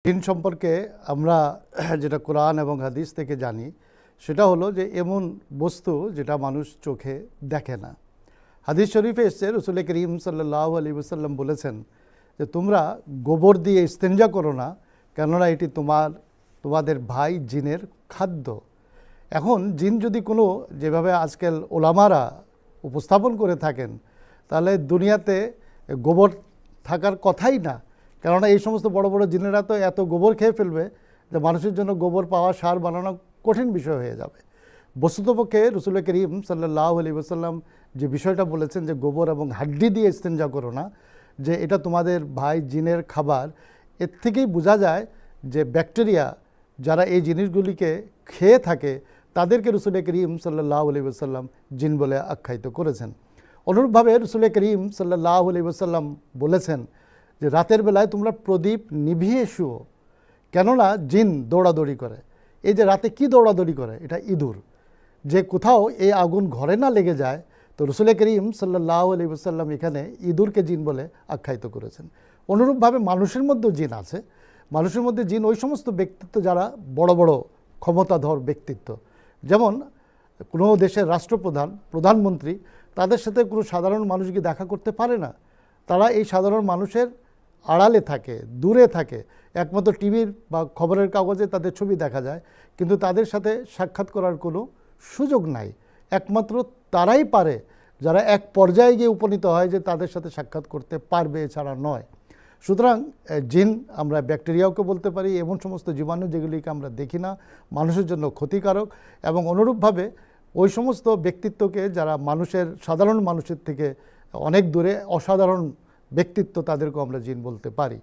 জিন সম্পর্কে আমরা যেটা কোরআন এবং হাদিস থেকে জানি সেটা হলো যে এমন বস্তু যেটা মানুষ চোখে দেখে না। হাদিস শরীফে এসছে রসুল করিম সাল্লাল্লাহু আলাইহি ওয়াসাল্লাম বলেছেন যে তোমরা গোবর দিয়ে ইস্তেঞ্জা করো না, কেননা এটি তোমাদের ভাই জিনের খাদ্য। এখন জিন যদি কোনো যেভাবে আজকাল ওলামারা উপস্থাপন করে থাকেন, তাহলে দুনিয়াতে গোবর থাকার কথাই না, কেননা এই সমস্ত বড় বড় জিনেরা তো এত গোবর খেয়ে ফেলবে যে মানুষের জন্য গোবর পাওয়া, সার বানানো কঠিন বিষয় হয়ে যাবে। বস্তুতপক্ষে রসুল করিম সাল্লাল্লাহু আলাইহি ওয়াসাল্লাম যে বিষয়টা বলেছেন যে গোবর এবং হাড্ডি দিয়ে ইস্তেঞ্জা করো না, যে এটা তোমাদের ভাই জিনের খাবার, এর থেকেই বোঝা যায় যে ব্যাকটেরিয়া যারা এই জিনিসগুলিকে খেয়ে থাকে তাদেরকে রসুল করিম সাল্লাল্লাহু আলাইহি ওয়াসাল্লাম জিন বলে আখ্যায়িত করেছেন। অনুরূপভাবে রসুল করিম সাল্লাল্লাহু আলাইহি ওয়াসাল্লাম বলেছেন যে রাতের বেলায় তোমরা প্রদীপ নিভিয়ে শুও, কেননা জিন দৌড়াদৌড়ি করে। এই যে রাতে কি দৌড়াদৌড়ি করে, এটা ইঁদুর। যে কোথাও এই আগুন ঘরে না লেগে যায়, তো রসুল করিম সাল্লাল্লাহু আলাইহি ওয়াসাল্লাম এখানে ইঁদুরকে জিন বলে আখ্যায়িত করেছেন। অনুরূপভাবে মানুষের মধ্যেও জিন আছে। মানুষের মধ্যে জিন ওই সমস্ত ব্যক্তিত্ব যারা বড় বড় ক্ষমতাধর ব্যক্তিত্ব, যেমন কোনো দেশের রাষ্ট্রপ্রধান, প্রধানমন্ত্রী, তাদের সাথে কোনো সাধারণ মানুষ গিয়ে দেখা করতে পারে না। তারা এই সাধারণ মানুষের আড়ালে থাকে, দূরে থাকে। একমাত্র টিভির বা খবরের কাগজে তাদের ছবি দেখা যায়, কিন্তু তাদের সাথে সাক্ষাৎ করার কোনো সুযোগ নাই। একমাত্র তারাই পারে যারা এক পর্যায়ে গিয়ে উপনীত হয় যে তাদের সাথে সাক্ষাৎ করতে পারবে, এছাড়া নয়। সুতরাং জিন আমরা ব্যাকটেরিয়াওকে বলতে পারি, এমন সমস্ত জীবাণু যেগুলিকে আমরা দেখি না, মানুষের জন্য ক্ষতিকারক। এবং অনুরূপভাবে ওই সমস্ত ব্যক্তিত্বকে যারা সাধারণ মানুষের থেকে অনেক দূরে, অসাধারণ ব্যক্তিত্ব, তাদেরকেও আমরা জিন বলতে পারি।